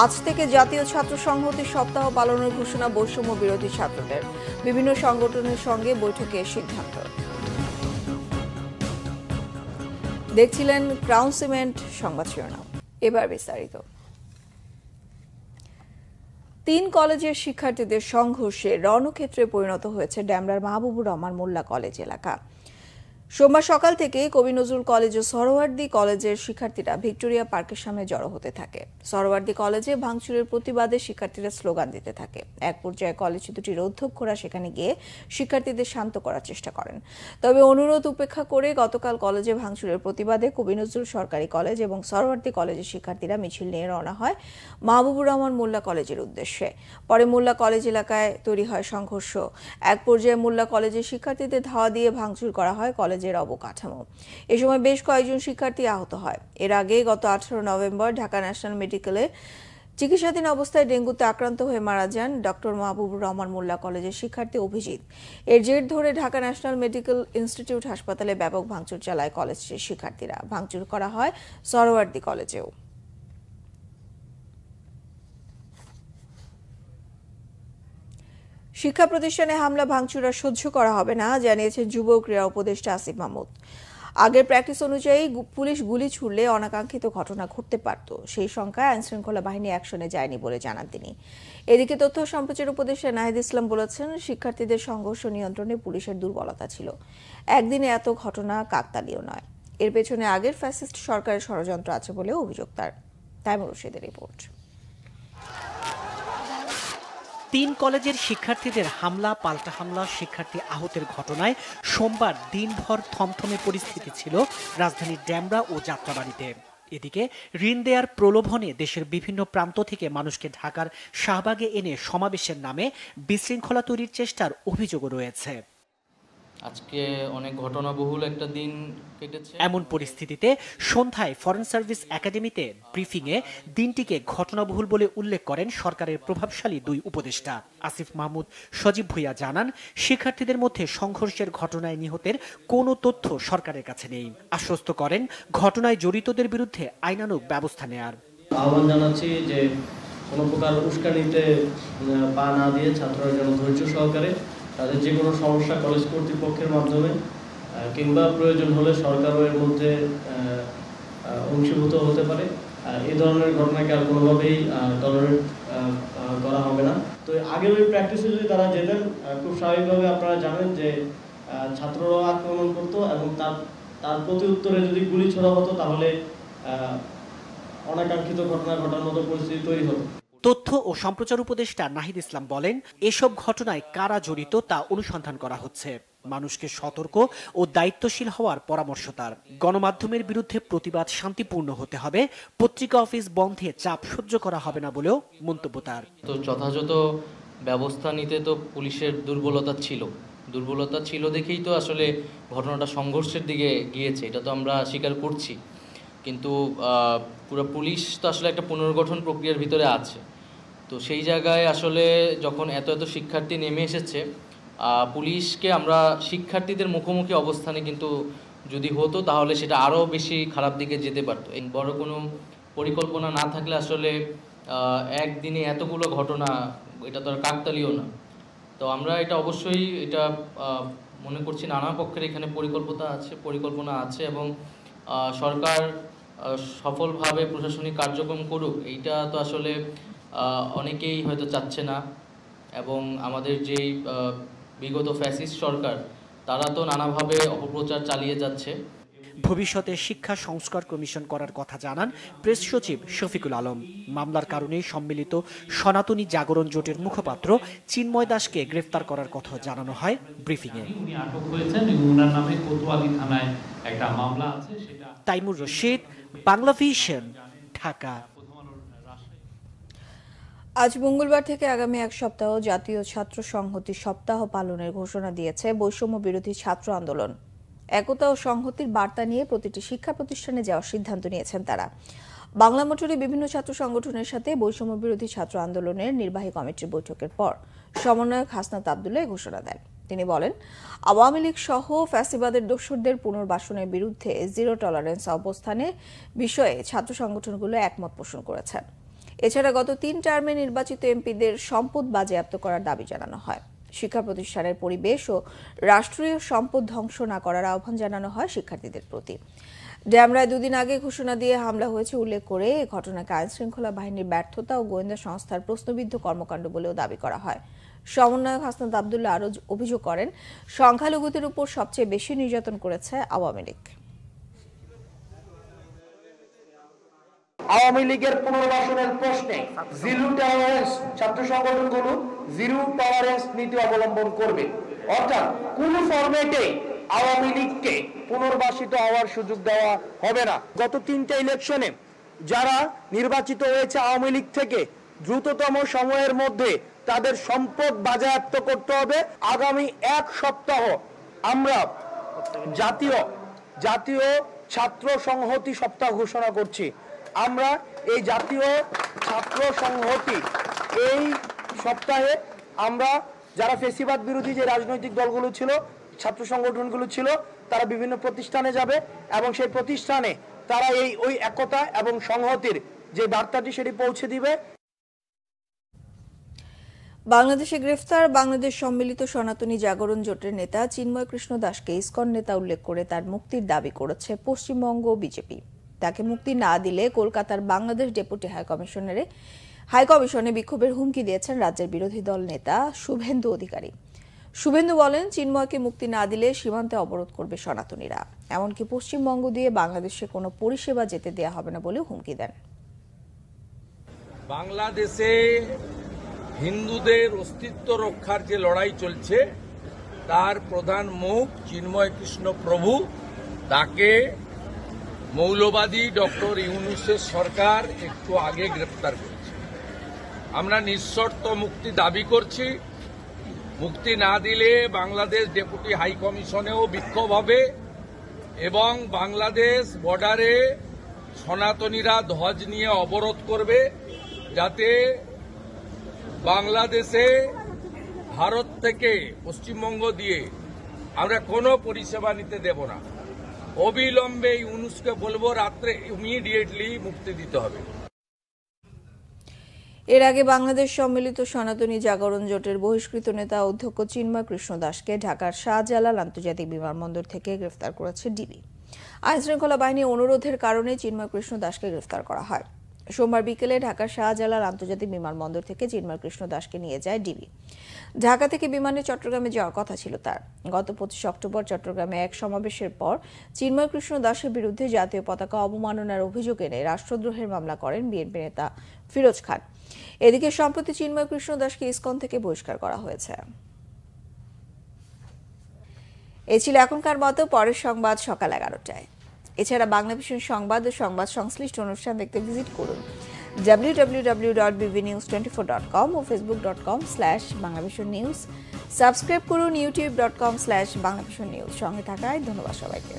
আজ থেকে জাতীয় ছাত্র সংহতি সপ্তাহ পালনের ঘোষণা বৈষম্য বিরোধী ছাত্রদের। বিভিন্ন সংগঠনের সঙ্গে বৈঠকে সিদ্ধান্ত। দেখছিলেন ক্রাউন সিমেন্ট সংবাদ শিরোনাম। এবার বিস্তারিত। ৩ কলেজের শিক্ষার্থীদের সংঘর্ষে রণক্ষেত্রে পরিণত হয়েছে ডেমরার মাহবুবুর রহমান মোল্লা কলেজ এলাকা। সোমবার সকাল থেকে কবি নজরুল কলেজ ও সরোয়ার্দী কলেজের শিক্ষার্থীরা ভিক্টোরিয়া পার্কের সামনে জড়ো হতে থাকে। সরোয়ার্দী কলেজে ভাঙচুরের প্রতিবাদে শিক্ষার্থীরা স্লোগান দিতে থাকে। এক পর্যায়ে কলেজ দুটির অধ্যক্ষরা সেখানে গিয়ে শিক্ষার্থীদের শান্ত করার চেষ্টা করেন। তবে অনুরোধ উপেক্ষা করে গতকাল কলেজে ভাঙচুরের প্রতিবাদে কবি নজরুল সরকারি কলেজ এবং সরোয়ার্দী কলেজের শিক্ষার্থীরা মিছিল নিয়ে রওনা হয় মাহবুবুর রহমান মোল্লা কলেজের উদ্দেশ্যে। পরে মোল্লা কলেজ এলাকায় তৈরি হয় সংঘর্ষ। এক পর্যায়ে মোল্লা কলেজের শিক্ষার্থীদের ধাওয়া দিয়ে ভাঙচুর করা হয় কলেজের অবকাঠামো। এ সময় বেশ কয়েকজন শিক্ষার্থী আহত হয়। এর আগে গত 18 নভেম্বর ঢাকা ন্যাশনাল মেডিকেলে চিকিৎসাধীন অবস্থায় ডেঙ্গুতে আক্রান্ত হয়ে মারা যান ডক্টর মাহবুবুর রহমান মোল্লা কলেজের শিক্ষার্থী অভিজিৎ। এর জের ধরে ঢাকা ন্যাশনাল মেডিকেল ইনস্টিটিউট হাসপাতালে ব্যাপক ভাঙচুর চালায় কলেজের শিক্ষার্থীরা। ভাঙচুর করা হয় সরোয়ার্দী কলেজেও। শিক্ষা প্রতিষ্ঠানে হামলা ভাঙচুর আর সহ্য করা হবে না, জানিয়েছেন যুব ক্রীড়া উপদেষ্টা আসিফ মাহমুদ। আগের প্র্যাকটিস অনুযায়ী পুলিশ গুলি ছুড়লে অনাকাঙ্ক্ষিত ঘটনা ঘটতে পারত, সেই শঙ্কায় আইনশৃঙ্খলা বাহিনী অ্যাকশনে যায়নি বলে জানান তিনি। এদিকে তথ্য সম্প্রচার উপদেষ্টা নাহিদ ইসলাম বলেছেন, শিক্ষার্থীদের সংঘর্ষ নিয়ন্ত্রণে পুলিশের দুর্বলতা ছিল। একদিনে এত ঘটনা কাকতালীয় নয়। এর পেছনে আগের ফ্যাসিস্ট সরকারের ষড়যন্ত্র আছে বলে অভিযোগ তার। তাইমুর রশিদের রিপোর্ট। ৩ কলেজের শিক্ষার্থীদের হামলা পাল্টা হামলা, শিক্ষার্থী আহতের ঘটনায় সোমবার দিনভর থমথমে পরিস্থিতি ছিল রাজধানীর ডেমরা ও যাত্রাবাড়ীতে। এদিকে ঋণ দেয়ার প্রলোভনে দেশের বিভিন্ন প্রান্ত থেকে মানুষকে ঢাকার শাহবাগে এনে সমাবেশের নামে বিশৃঙ্খলা তৈরির চেষ্টার অভিযোগও রয়েছে। আজকে অনেক ঘটনাবহুল একটা দিন কেটেছে। এমন পরিস্থিতিতে সন্ধ্যায় ফরেন সার্ভিস একাডেমিতে ব্রিফিংয়ে দিনটিকে ঘটনাবহুল বলে উল্লেখ করেন সরকারের প্রভাবশালী 2 উপদেষ্টা। আসিফ মাহমুদ, সজীব ভুইয়া জানান, শিক্ষার্থীদের মধ্যে সংঘর্ষের ঘটনায় নিহতের কোনো তথ্য সরকারের কাছে নেই। আশ্বস্ত করেন ঘটনায় জড়িতদের বিরুদ্ধে আইনানুগ ব্যবস্থা নেয়ার আহ্বান জানাচ্ছি যে কোনো প্রকার উস্কানিতে পা না দিয়ে ছাত্ররা যেন ধৈর্য সহকারে তাদের যে কোনো সমস্যা কলেজ কর্তৃপক্ষের মাধ্যমে কিংবা প্রয়োজন হলে সরকারও এর মধ্যে অংশীভূত হতে পারে। এই ধরনের ঘটনাকে আর কোনোভাবেই টলারেট করা হবে না। তো আগের ওই প্র্যাকটিসে যদি তারা যেতেন, খুব স্বাভাবিকভাবে আপনারা জানেন যে ছাত্ররাও আক্রমণ করতো এবং তার প্রতি উত্তরে যদি গুলি ছোড়া হতো তাহলে অনাকাঙ্ক্ষিত ঘটনা ঘটার মতো পরিস্থিতি তৈরি হতো। তথ্য ও সম্প্রচার উপদেষ্টা নাহিদ ইসলাম বলেন, এসব ঘটনায় কারা জড়িত তা অনুসন্ধান করা হচ্ছে। মানুষকে সতর্ক ও দায়িত্বশীল হওয়ার পরামর্শ তার। গণমাধ্যমের বিরুদ্ধে প্রতিবাদ শান্তিপূর্ণ হতে হবে, পত্রিকা অফিস বন্ধে চাপ সহ্য করা হবে না বলেও মন্তব্য তার। তো যথাযথ ব্যবস্থা নিতে তো পুলিশের দুর্বলতা ছিল দেখেই তো আসলে ঘটনাটা সংঘর্ষের দিকে গিয়েছে, এটা তো আমরা স্বীকার করছি। কিন্তু পুরো পুলিশ তো আসলে একটা পুনর্গঠন প্রক্রিয়ার ভিতরে আছে। তো সেই জায়গায় আসলে যখন এত শিক্ষার্থী নেমে এসেছে, পুলিশকে আমরা শিক্ষার্থীদের মুখোমুখি অবস্থানে কিন্তু যদি হতো তাহলে সেটা আরও বেশি খারাপ দিকে যেতে পারতো। এই বড় কোনো পরিকল্পনা না থাকলে আসলে একদিনে এতগুলো ঘটনা, এটা তো আর কাকতালীয় না। তো আমরা এটা অবশ্যই এটা মনে করছি নানা পক্ষের এখানে পরিকল্পনা আছে এবং সরকার সফলভাবে প্রশাসনিক কার্যক্রম করুক, এইটা তো আসলে অনেকেই হয়তো চাচ্ছে না। এবং আমাদের যেই বিগত ফ্যাসিস্ট সরকার, তারা তো নানাভাবে অপপ্রচার চালিয়ে যাচ্ছে। ভবিষ্যতে শিক্ষা সংস্কার কমিশন করার কথা জানান প্রেস সচিব শফিকুল আলম। মামলার কারণে সম্মিলিত সনাতনী জাগরণ জোটের মুখপাত্র চিন্ময় দাসকে গ্রেফতার করার কথা জানানো হয় ব্রিফিংয়ে। উনি আটক হয়েছেন এবং ওনার নামে কোতোয়ালি থানায় একটা মামলা আছে। সেটা তাইমুর রশিদ, বাংলা ভিশন, ঢাকা। আজ মঙ্গলবার থেকে আগামী 1 সপ্তাহ জাতীয় ছাত্র সংহতি সপ্তাহ পালনের ঘোষণা দিয়েছে বৈষম্য বিরোধী ছাত্র আন্দোলন। একতা ও সংহতির বার্তা নিয়ে প্রতিটি শিক্ষা প্রতিষ্ঠানে যাওয়ার সিদ্ধান্ত নিয়েছেন তারা। বাংলা মোটরে বিভিন্ন ছাত্র সংগঠনের সাথে বৈষম্য বিরোধী ছাত্র আন্দোলনের নির্বাহী কমিটির বৈঠকের পর সমন্বয়ক হাসনাত আব্দুল্লাহ ঘোষণা দেন। তিনি বলেন, আওয়ামী লীগ সহ ফ্যাসিবাদের দোসরদের পুনর্বাসনের বিরুদ্ধে জিরো টলারেন্স অবস্থানের বিষয়ে ছাত্র সংগঠনগুলো একমত পোষণ করেছে। এছাড়া গত 3 টার্মে নির্বাচিত এমপিদের সম্পদ বাজেয়াপ্ত করার দাবি জানানো হয়। শিক্ষা প্রতিষ্ঠানের পরিবেশ ও রাষ্ট্রীয় সম্পদ ধ্বংস না করার আহ্বান জানানো হয় শিক্ষার্থীদের প্রতি। ড্যামরায় 2 দিন আগে ঘোষণা দিয়ে হামলা হয়েছে উল্লেখ করে এই ঘটনাকে আইনশৃঙ্খলা বাহিনীর ব্যর্থতা ও গোয়েন্দা সংস্থার প্রশ্নবিদ্ধ কর্মকাণ্ড বলেও দাবি করা হয়। সমন্বয়ক হাসনাত আবদুল্লাহ আরও অভিযোগ করেন, সংখ্যালঘুদের উপর সবচেয়ে বেশি নির্যাতন করেছে আওয়ামী লীগ। আওয়ামী লীগের পুনর্বাসনের প্রশ্নে জিরো টলারেন্স ছাত্র সংগঠনগুলো জিরো টলারেন্স নীতি অবলম্বন করবে, অর্থাৎ কোন ফরম্যাটে আওয়ামী লীগকে পুনর্বাসিত হওয়ার সুযোগ দেওয়া হবে না। গত 3টা ইলেকশনে যারা নির্বাচিত হয়েছে আওয়ামী লীগ থেকে দ্রুততম সময়ের মধ্যে তাদের সম্পদ বাজেয়াপ্ত করতে হবে। আগামী 1 সপ্তাহ আমরা জাতীয় ছাত্র সংহতি সপ্তাহ ঘোষণা করছি। আমরা এই জাতীয় ছাত্র সংহতি এই সপ্তাহে আমরা যারা ফেসিবাদ বিরোধী যে রাজনৈতিক দলগুলো ছিল, ছাত্র সংগঠনগুলো ছিল, তারা বিভিন্ন প্রতিষ্ঠানে যাবে এবং সেই প্রতিষ্ঠানে তারা ওই একতা এবং সংহতির যে বার্তাটি সেটি পৌঁছে দিবে। বাংলাদেশে গ্রেফতার বাংলাদেশ সম্মিলিত সনাতনী জাগরণ জোটের নেতা চিন্ময় কৃষ্ণ দাসকে ইসকন নেতা উল্লেখ করে তার মুক্তির দাবি করেছে পশ্চিমবঙ্গ বিজেপি। তাকে মুক্তি না দিলে কলকাতার বাংলাদেশ ডেপুটি হাইকমিশনে বিক্ষোভের হুমকি দিয়েছেন রাজ্যের বিরোধী দল নেতা শুভেন্দু অধিকারী। শুভেন্দু বলেন, চিন্ময়কে মুক্তি না দিলে সীমান্তে অবরোধ করবে সনাতনীরা, এমনকি পশ্চিমবঙ্গ দিয়ে বাংলাদেশে কোনো পরিষেবা যেতে দেওয়া হবে না বলেও হুমকি দেন। বাংলাদেশে হিন্দুদের অস্তিত্ব রক্ষার যে লড়াই চলছে তার প্রধান মুখ চিন্ময় কৃষ্ণ প্রভু, তাকে মৌলবাদী ডক্টর ইউনূসের সরকার একটু আগে গ্রেপ্তার করেছে। আমরা নিঃশর্ত মুক্তি দাবি করছি। মুক্তি না দিলে বাংলাদেশ ডেপুটি হাইকমিশনেও বিক্ষোভ হবে এবং বাংলাদেশ বর্ডারে সনাতনীরা ধ্বজ নিয়ে অবরোধ করবে, যাতে বাংলাদেশে ভারত থেকে পশ্চিমবঙ্গ দিয়ে আমরা কোনো পরিষেবা নিতে দেব না। অবিলম্বে ইউনূসকে বলবো রাত্রে ইমিডিয়েটলি মুক্তি দিতে হবে। এর আগে বাংলাদেশ সম্মিলিত সনাতনী জাগরণ জোটের বহিষ্কৃত নেতা অধ্যক্ষ চিন্ময় কৃষ্ণ দাসকে ঢাকার শাহজালাল আন্তর্জাতিক বিমানবন্দর থেকে গ্রেফতার করেছে ডিবি। আইনশৃঙ্খলা বাহিনীর অনুরোধের কারণে চিন্ময় কৃষ্ণ দাসকে গ্রেফতার করা হয়। সোমবার বিকেলে ঢাকার শাহজালাল আন্তর্জাতিক বিমানবন্দর থেকে চিন্ময় কৃষ্ণ দাসকে নিয়ে যায় ডিবি। ঢাকা থেকে বিমানে চট্টগ্রামে যাওয়ার কথা ছিল তার। গত 25 অক্টোবর চট্টগ্রামে এক সমাবেশের পর চিন্ময় কৃষ্ণ দাসের বিরুদ্ধে জাতীয় পতাকা অবমাননার অভিযোগ এনে রাষ্ট্রদ্রোহের মামলা করেন বিএনপি নেতা ফিরোজ খান। এদিকে সম্প্রতি চিন্ময় কৃষ্ণ দাসকে ইসকন থেকে বহিষ্কার করা হয়েছে। এই ছিল এখনকার মতো। পরের সংবাদ সকাল 11টায়। এছাড়া বাংলা ভিশন সংবাদ ও সংবাদ সংশ্লিষ্ট অনুষ্ঠান দেখতে ভিজিট করুন www.bbnews24.com ও facebook.com/banglavisionnews। সাবস্ক্রাইব করুন youtube.com/banglavisionnews। সঙ্গে থাকায় ধন্যবাদ সবাইকে।